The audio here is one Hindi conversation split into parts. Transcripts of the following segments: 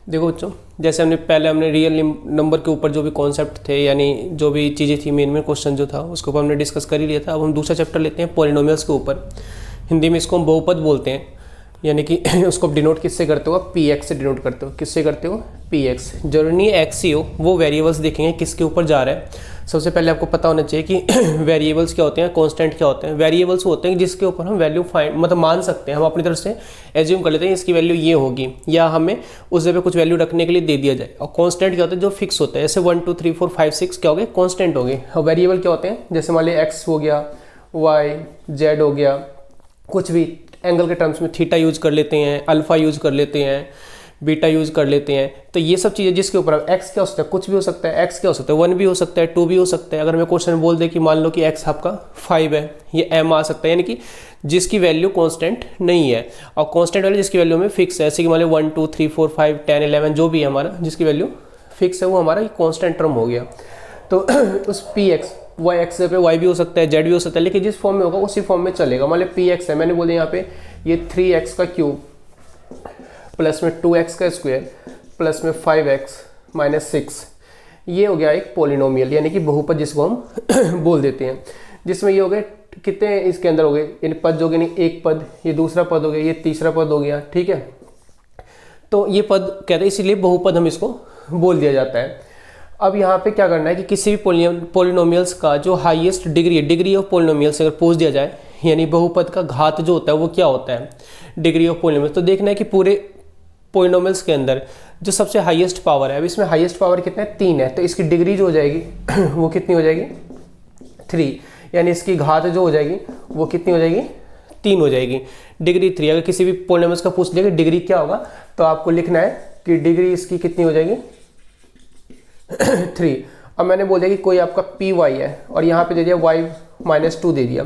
देखो बच्चों, जैसे हमने रियल नंबर के ऊपर जो भी कॉन्सेप्ट थे, यानी जो भी चीज़ें थी, मेन में क्वेश्चन जो था उसके ऊपर हमने डिस्कस कर ही लिया था। अब हम दूसरा चैप्टर लेते हैं पॉलिनोमियल्स के ऊपर। हिंदी में इसको हम बहुपद बोलते हैं, यानी कि उसको डिनोट किससे करते हो? आप पी एक्स से डिनोट करते हो। किससे करते हो? P x. जरूरी नहीं एक्स ही हो, वो वेरिएबल्स देखेंगे किसके ऊपर जा रहा है। सबसे पहले आपको पता होना चाहिए कि वेरिएबल्स क्या होते हैं, कांस्टेंट क्या होते हैं। वेरिएबल्स होते हैं जिसके ऊपर हम वैल्यू फाइंड मतलब मान सकते हैं, हम अपनी तरफ से एज्यूम कर लेते हैं इसकी वैल्यू ये होगी, या हमें उस जगह कुछ वैल्यू रखने के लिए दे दिया जाए। और कांस्टेंट क्या होता है? जो फिक्स होता है, जैसे 1 2 3 4 5 6 क्या हो गए? कांस्टेंट हो गए। और वेरिएबल क्या होते हैं? जैसे मान लिया एक्स हो गया, वाई जेड हो गया, कुछ भी एंगल के टर्म्स में थीटा यूज कर लेते हैं, अल्फा यूज कर लेते हैं, बीटा यूज कर लेते हैं। तो ये सब चीज़ें जिसके ऊपर एक्स क्या हो सकता है? कुछ भी हो सकता है। एक्स क्या हो सकता है? 1 भी हो सकता है, 2 भी हो सकता है। अगर मैं क्वेश्चन बोल दे कि मान लो कि एक्स आपका 5 है, ये एम आ सकता है, यानी कि जिसकी वैल्यू कांस्टेंट नहीं है। और कांस्टेंट वैल्यू जिसकी वैल्यू में फिक्स है, जैसे कि मान लो 1 2 3 4 5 10 11 जो भी है हमारा, जिसकी वैल्यू फिक्स है, वो हमारा कांस्टेंट टर्म हो गया। तो उस पी एक्स वाई एक्स पे वाई भी हो सकता है, जेड भी हो सकता है, लेकिन जिस फॉर्म में होगा उसी फॉर्म में चलेगा। मान लो पी एक्स है, मैंने बोले यहाँ पे ये 3x का क्यूब प्लस में 2x का स्क्वायर प्लस में 5x माइनस 6, ये हो गया एक पोलिनोमियल, यानी कि बहुपद जिसको हम बोल देते हैं। जिसमें ये हो गए कितने इसके अंदर हो गए, यानी पद हो गए, नहीं एक पद, ये दूसरा पद हो गया, ये तीसरा पद हो गया, ठीक है। तो ये पद कहते हैं, इसीलिए बहुपद हम इसको बोल दिया जाता है। अब यहाँ पे क्या करना है कि किसी भी पोलिनोमियल्स का जो हाईएस्ट डिग्री ऑफ पोलिनोमियल्स अगर पूछ दिया जाए, यानी बहुपद का घात जो होता है वो क्या होता है, डिग्री ऑफ पोलिनोमियल्स, तो देखना है कि पूरे पोलिनोमियल्स के अंदर जो सबसे हाईएस्ट पावर है, अब इसमें हाईएस्ट पावर कितना है? 3 है, तो इसकी डिग्री जो हो जाएगी वो कितनी हो जाएगी? 3, यानी इसकी घात जो हो जाएगी वो कितनी हो जाएगी? 3 हो जाएगी, डिग्री 3। अगर किसी भी पोलिनोमियल्स का पूछ लिया कि डिग्री क्या होगा, तो आपको लिखना है कि डिग्री इसकी कितनी हो जाएगी? 3। अब मैंने बोल दिया कि कोई आपका पी वाई है और यहाँ पे दे दिया y माइनस 2 दे दिया।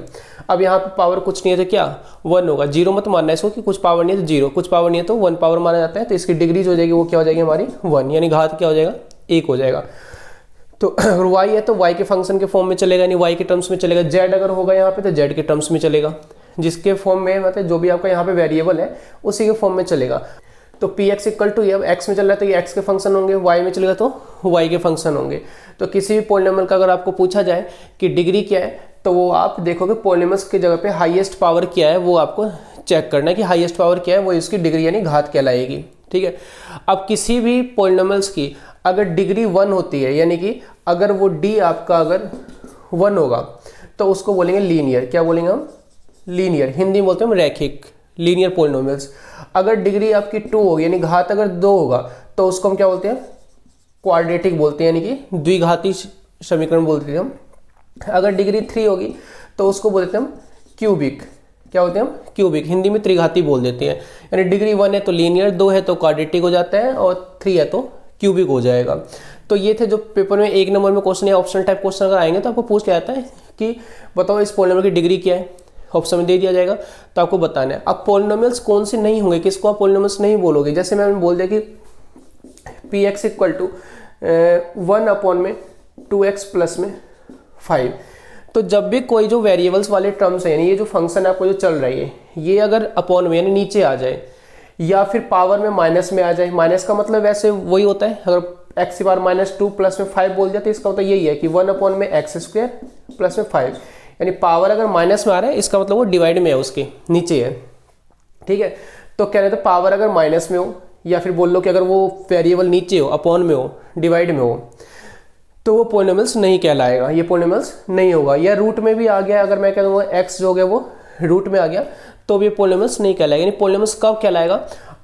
अब यहाँ पे पावर कुछ नहीं है तो क्या 1 होगा। 0 मत मानना है इसको कि कुछ पावर नहीं है तो 0, कुछ पावर नहीं है तो 1 पावर माना जाता है। तो इसकी डिग्री जो हो जाएगी वो क्या हो जाएगी हमारी? 1, यानी घात क्या हो जाएगा? 1 हो जाएगा। तो अगर y है तो y के फंक्शन के फॉर्म में चलेगा, यानी y के टर्म्स में चलेगा। z अगर होगा यहाँ पे तो z के टर्म्स में चलेगा, जिसके फॉर्म में मतलब जो भी आपका यहाँ पे वेरिएबल है उसी के फॉर्म में चलेगा। तो पी एक्स इक्वल टू, ये अब एक्स में चल रहा है तो ये एक्स के फंक्शन होंगे, वाई में चलेगा तो वाई के फंक्शन होंगे। तो किसी भी पोलिनोमियल का अगर आपको पूछा जाए कि डिग्री क्या है, तो वो आप देखोगे पोलिनोमियल्स की जगह पे हाईएस्ट पावर क्या है वो आपको चेक करना है कि हाईएस्ट पावर क्या है, वो इसकी डिग्री यानी घात कहलाएगी, ठीक है। अब किसी भी पोलिनोमियल्स की अगर डिग्री 1 होती है, यानी कि अगर वो डी आपका अगर 1 होगा तो उसको बोलेंगे लीनियर। क्या बोलेंगे हम? लीनियर। हिंदी में बोलते हैं हम रैखिक, लीनियर पोलिनोमियल्स। अगर डिग्री आपकी 2 होगी, यानी घात अगर 2 होगा, तो उसको हम क्या बोलते हैं? क्वाड्रेटिक बोलते हैं, यानी कि द्विघाती समीकरण बोलते हैं हम। अगर डिग्री 3 होगी तो उसको बोलते हैं हम क्यूबिक। क्या बोलते हैं हम? क्यूबिक। हिंदी में त्रिघाती बोल देते हैं। यानी डिग्री 1 है तो लीनियर, 2 है तो क्वाड्रेटिक हो जाता है, और 3 है तो क्यूबिक हो जाएगा। तो ये थे जो पेपर में 1 नंबर में क्वेश्चन या ऑप्शनल टाइप क्वेश्चन अगर आएंगे तो आपको पूछ के आता है कि बताओ इस पोलिनोमियल की डिग्री क्या है, ऑप्शन में दे दिया जाएगा तो आपको बताना है। अब पोलिनोमियल्स कौन से नहीं होंगे, किसको आप पोलिनोमियल्स नहीं बोलोगे? जैसे मैंने बोल दिया कि P X equal to 1 upon में 2x प्लस में 5, तो जब भी कोई जो वेरिएबल्स वाले टर्म्स है, यानी ये जो फंक्शन आपको जो चल रही है, ये अगर अपॉन में यानी नीचे आ जाए या फिर पावर में माइनस में आ जाए, माइनस का मतलब वैसे वही होता है, अगर एक्स की पावर माइनस 2 प्लस में 5 बोल दिया तो इसका मतलब यही है कि 1 अपॉन में एक्स स्क्वायर प्लस में 5, यानी पावर अगर माइनस में आ रहा है इसका मतलब वो डिवाइड में है, उसके नीचे है, ठीक है। तो कह रहे थे पावर अगर माइनस में हो, या फिर बोल लो कि अगर वो वेरिएबल नीचे हो, अपॉन में हो, डिवाइड में हो, तो वो पोलिनोमियल्स नहीं कहलाएगा, ये पोलिनोमियल्स नहीं होगा। या रूट में भी आ गया, अगर मैं कह दूँगा एक्स जो हो गया वो रूट में आ गया, तो भी पोलिनोमियल्स नहीं कहलाएगा। यानी पोलिनोमियल्स कब कहलाएगा?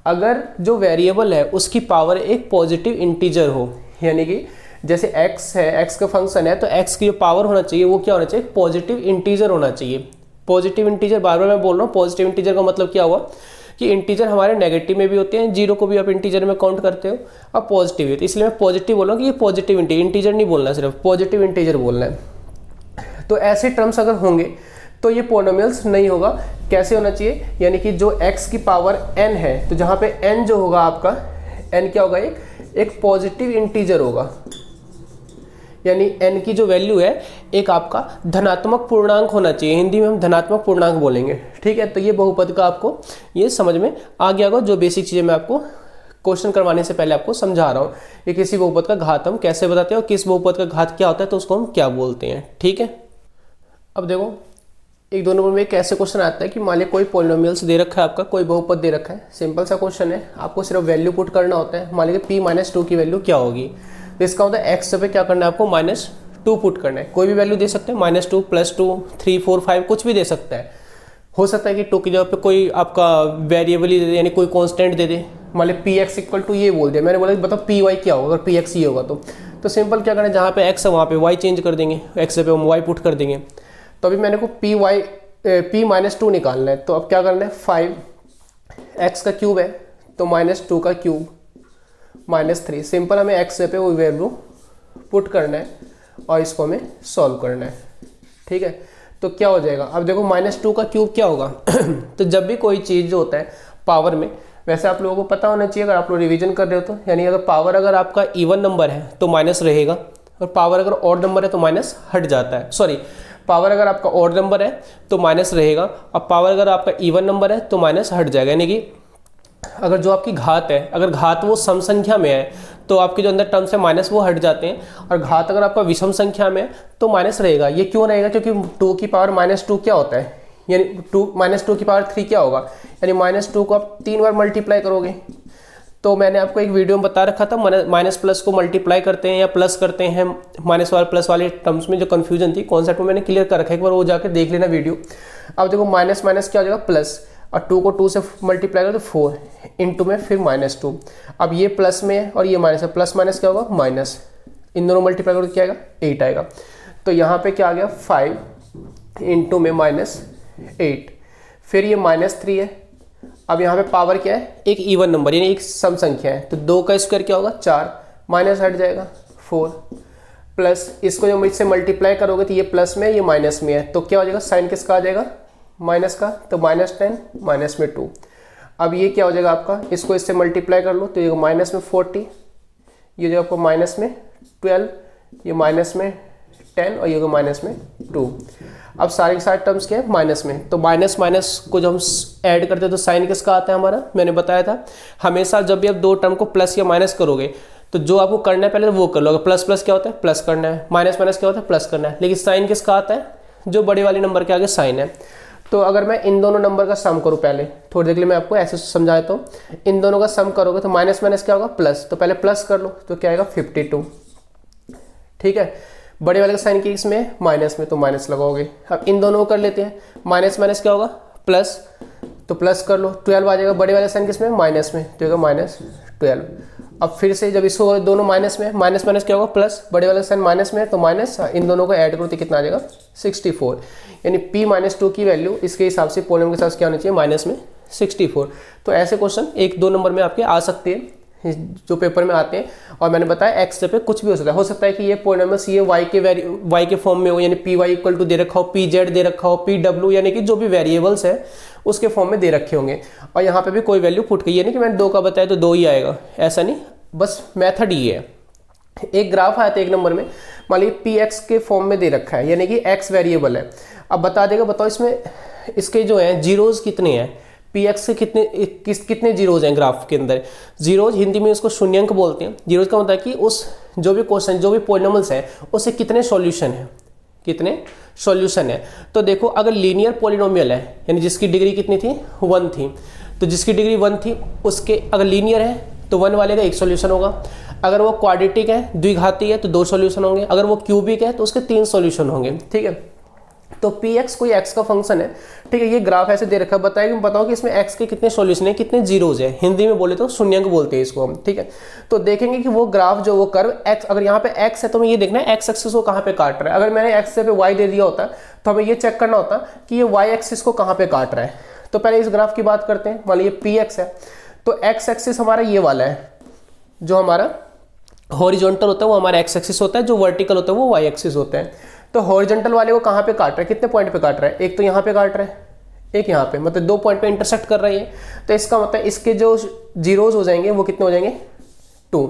अगर जो वेरिएबल है उसकी पावर एक पॉजिटिव इंटीजर हो, यानी कि जैसे x है, x का फंक्शन है, तो x की जो पावर होना चाहिए वो क्या होना चाहिए? पॉजिटिव इंटीजर होना चाहिए। पॉजिटिव इंटीजर, बार बार मैं बोल रहा हूँ, पॉजिटिव इंटीजर का मतलब क्या हुआ कि इंटीजर हमारे नेगेटिव में भी होते हैं, 0 को भी आप इंटीजर में काउंट करते हो, अब पॉजिटिव है, तो इसलिए मैं पॉजिटिव बोल रहा हूँ कि ये पॉजिटिव इंटीजर नहीं बोलना, सिर्फ पॉजिटिव इंटीजर बोलना है। तो ऐसे टर्म्स अगर होंगे तो ये पोलिनोमियल्स नहीं होगा। कैसे होना चाहिए? यानी कि जो x की पावर n है, तो जहाँ पे n जो होगा आपका, n क्या होगा? एक पॉजिटिव इंटीजर होगा, यानी n की जो वैल्यू है एक आपका धनात्मक पूर्णांक होना चाहिए। हिंदी में हम धनात्मक पूर्णांक बोलेंगे, ठीक है। तो ये बहुपद का आपको ये समझ में आ गया होगा, जो बेसिक चीज़ें मैं आपको क्वेश्चन करवाने से पहले आपको समझा रहा हूँ कि किसी बहुपद का घात हम कैसे बताते हैं और किस बहुपद का घात क्या होता है तो उसको हम क्या बोलते हैं। ठीक है, अब देखो 1-2 नंबर में एक ऐसे क्वेश्चन आता है कि मान लिया कोई पॉलिनोमियल्स दे रखा है, आपका कोई बहुपद दे रखा है, सिंपल सा क्वेश्चन है, आपको सिर्फ वैल्यू पुट करना होता है। मान लीजिए p-2 की वैल्यू क्या होगी, तो इसका मतलब x पे क्या करना है आपको -2 पुट करना है। कोई भी वैल्यू दे सकते हैं, -2, +2, 3, 4, 5 कुछ भी दे सकता है। हो सकता है कि 2 की जगह पे कोई आपका वेरिएबल ही दे दे, यानी कोई कॉन्स्टेंट दे दे। मान लीजिए px इक्वल टू ये बोल दिया, मैंने बोला बताओ py क्या होगा अगर px ये होगा तो सिंपल क्या करना है, जहाँ पे x है वहाँ पे y चेंज कर देंगे, x पे हम y पुट कर देंगे। तो अभी मैंने को p-2 निकालना है, तो अब क्या करना है 5x का क्यूब है तो -2 का क्यूब -3, सिंपल हमें x पे वो वैल्यू पुट करना है और इसको हमें सॉल्व करना है। ठीक है, तो क्या हो जाएगा, अब देखो -2 का क्यूब क्या होगा तो जब भी कोई चीज़ जो होता है पावर में, वैसे आप लोगों को पता होना चाहिए अगर आप लोग रिवीजन कर रहे हो तो, यानी अगर पावर अगर आपका इवन नंबर है तो माइनस रहेगा और पावर अगर ऑड नंबर है तो माइनस हट जाता है। सॉरी, पावर अगर आपका ऑड नंबर है तो माइनस रहेगा और पावर अगर आपका इवन नंबर है तो माइनस हट जाएगा। यानी कि अगर जो आपकी घात है, अगर घात वो सम संख्या में है तो आपके जो अंदर टर्म्स है माइनस वो हट जाते हैं, और घात अगर आपका विषम संख्या में है तो माइनस रहेगा। ये क्यों रहेगा, क्योंकि 2 की पावर -2 क्या होता है, यानी -2 की पावर 3 क्या होगा, यानी -2 को आप 3 बार मल्टीप्लाई करोगे। तो मैंने आपको एक वीडियो में बता रखा था, माइनस प्लस को मल्टीप्लाई करते हैं या प्लस करते हैं, माइनस वाले प्लस वाले टर्म्स में जो कन्फ्यूजन थी कॉन्सेप्ट में मैंने क्लियर कर रखा है, एक बार वो जाकर देख लेना वीडियो। अब देखो माइनस माइनस क्या हो जाएगा प्लस, और 2 को 2 से मल्टीप्लाई करो तो 4 इंटू में फिर -2। अब ये प्लस में है और ये माइनस है, प्लस माइनस क्या होगा माइनस, इन दोनों मल्टीप्लाई करो तो क्या आएगा 8 आएगा। तो यहाँ पे क्या आ गया 5 इंटू में -8, फिर ये -3 है। अब यहाँ पे पावर क्या है, एक इवन नंबर यानी एक सम संख्या है, तो 2 का स्क्वायर क्या होगा 4, माइनस हट जाएगा 4, प्लस इसको जब इससे मल्टीप्लाई करोगे तो ये प्लस में ये माइनस में है, तो क्या हो जाएगा साइन किसका आ जाएगा माइनस का, तो -10 माइनस में 2। अब ये क्या हो जाएगा आपका, इसको इससे मल्टीप्लाई कर लो तो ये माइनस में 40, ये जो आपको माइनस में 12, ये माइनस में 10 और ये माइनस में 2। अब सारे के सारे टर्म्स क्या है माइनस में, तो माइनस माइनस को जब हम ऐड करते हैं तो साइन किसका आता है हमारा, मैंने बताया था हमेशा जब भी आप दो टर्म को प्लस या माइनस करोगे तो जो आपको करना है पहले वो कर लो। अगर प्लस प्लस क्या होता है प्लस करना है, माइनस माइनस क्या होता है प्लस करना है, लेकिन साइन किसका आता है, जो बड़े वाले नंबर के आगे साइन है। तो अगर मैं इन दोनों नंबर का सम करूँ, पहले थोड़ी देर के लिए मैं आपको ऐसे समझाता हूँ, इन दोनों का सम करोगे तो माइनस माइनस क्या होगा प्लस, तो पहले प्लस कर लो तो क्या आएगा 52। ठीक है, बड़े वाले का साइन की इसमें माइनस में तो माइनस लगाओगे। अब इन दोनों को कर लेते हैं, माइनस माइनस क्या होगा प्लस, तो प्लस कर लो 12 आ जाएगा, बड़े वाले साइन किसमें माइनस में तो -12। अब फिर से जब इसको दोनों माइनस में, माइनस माइनस क्या होगा प्लस, बड़े वाले साइन माइनस में है तो माइनस, इन दोनों को ऐड करो तो कितना आ जाएगा 64। यानी p-2 की वैल्यू इसके हिसाब से पोलम के साथ क्या होना चाहिए माइनस में 64। तो ऐसे क्वेश्चन 1-2 नंबर में आपके आ सकते हैं जो पेपर में आते हैं, और मैंने बताया एक्स पे कुछ भी हो सकता है कि ये पोलिनोमियल्स ये y के फॉर्म में हो, यानी py इक्वल टू दे रखा हो, pz दे रखा हो, pw यानी कि जो भी वेरिएबल्स है उसके फॉर्म में दे रखे होंगे, और यहाँ पे भी कोई वैल्यू पुट की, यानी कि मैंने 2 का बताया तो 2 ही आएगा, ऐसा नहीं, बस मेथड ही है। एक ग्राफ आया था 1 नंबर में, मान लीजिए px के फॉर्म में दे रखा है, यानी कि x वेरिएबल है। अब बता देगा बताओ इसमें इसके जो हैं जीरोज कितने हैं, px के कितने जीरोज हैं ग्राफ के अंदर। जीरोज हिंदी में उसको शून्यंक बोलते हैं। जीरोज का मतलब है कि उस जो भी क्वेश्चन जो भी पॉलिनोमियल्स है उससे कितने सॉल्यूशन है, कितने सॉल्यूशन है। तो देखो अगर लीनियर पॉलिनोमियल है यानी जिसकी डिग्री कितनी थी 1 थी, तो जिसकी डिग्री 1 थी उसके अगर लीनियर है तो 1 वाले का 1 सॉल्यूशन होगा, अगर वो क्वाड्रेटिक है द्विघाती है तो 2 सॉल्यूशन होंगे, अगर वो क्यूबिक है तो उसके 3 सॉल्यूशन होंगे। ठीक है, तो px कोई x का फंक्शन है। ठीक है, ये ग्राफ ऐसे दे रखा है, बताओ कि इसमें x के कितने सॉल्यूशन है, कितने जीरोज है, हिंदी में बोले तो शून्यंक बोलते हैं इसको हम। ठीक है, तो देखेंगे कि वो ग्राफ जो वो कर्व x, अगर यहाँ पे x है तो हमें ये देखना है x एक्सिस को कहाँ पे काट रहा है। अगर मैंने x से पे y दे दिया होता तो हमें ये चेक करना होता कि ये y एक्सिस को कहाँ पे काट रहा है। तो पहले इस ग्राफ की बात करते हैं, मान लीजिए px है तो x एक्सिस हमारा ये वाला है, जो हमारा हॉरिजॉन्टल होता है वो हमारा x एक्सिस होता है, जो वर्टिकल होता है वो y एक्सिस होता है। तो हॉरिजॉन्टल वाले को कहाँ पे काट रहा है, कितने पॉइंट पे काट रहा है, एक तो यहाँ पे काट रहा है, एक यहाँ पे, मतलब 2 पॉइंट पे इंटरसेक्ट कर रही है। तो इसका मतलब इसके जो जीरोज हो जाएंगे वो कितने हो जाएंगे 2,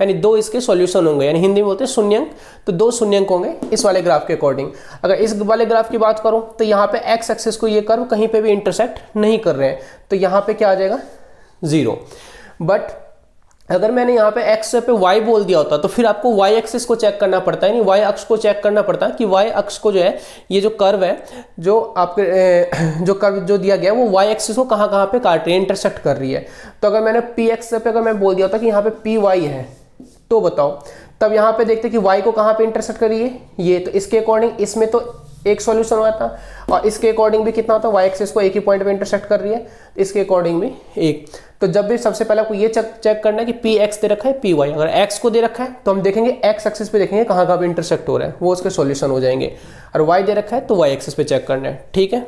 यानी 2 इसके सॉल्यूशन होंगे, यानी हिंदी में बोलते हैं शून्यंक, तो 2 शून्यंक होंगे इस वाले ग्राफ के अकॉर्डिंग। अगर इस वाले ग्राफ की बात करूँ तो यहाँ पे x एक्सिस को ये कर्व कहीं पे भी इंटरसेक्ट नहीं कर रहे हैं, तो यहाँ पे क्या आ जाएगा 0। बट अगर मैंने यहाँ पे x पे y बोल दिया होता तो फिर आपको y एक्सिस को चेक करना पड़ता है, नहीं y अक्ष को चेक करना पड़ता है कि y अक्ष को जो है ये जो कर्व है, जो आपके जो कर्व जो दिया गया है वो y एक्सिस को कहाँ कहाँ पे काट रही है, इंटरसेक्ट कर रही है। तो अगर मैंने px पे अगर मैं बोल दिया होता कि यहाँ पे py है, तो बताओ तब यहाँ पे देखते कि y को कहाँ पे इंटरसेक्ट कर रही है, ये। तो इसके अकॉर्डिंग इसमें तो एक सॉल्यूशन हुआ था, और इसके अकॉर्डिंग भी कितना होता है, y एक्सिस को एक ही पॉइंट पे इंटरसेक्ट कर रही है, इसके अकॉर्डिंग भी एक। तो जब भी सबसे पहले आपको ये चेक करना है कि पी एक्स दे रखा है, पी वाई। अगर एक्स को दे रखा है तो हम देखेंगे एक्स एक्सिस पे देखेंगे कहाँ कहाँ पे इंटरसेक्ट हो रहा है, वो उसके सॉल्यूशन हो जाएंगे। और वाई दे रखा है तो वाई एक्सिस पे चेक करना है, ठीक है।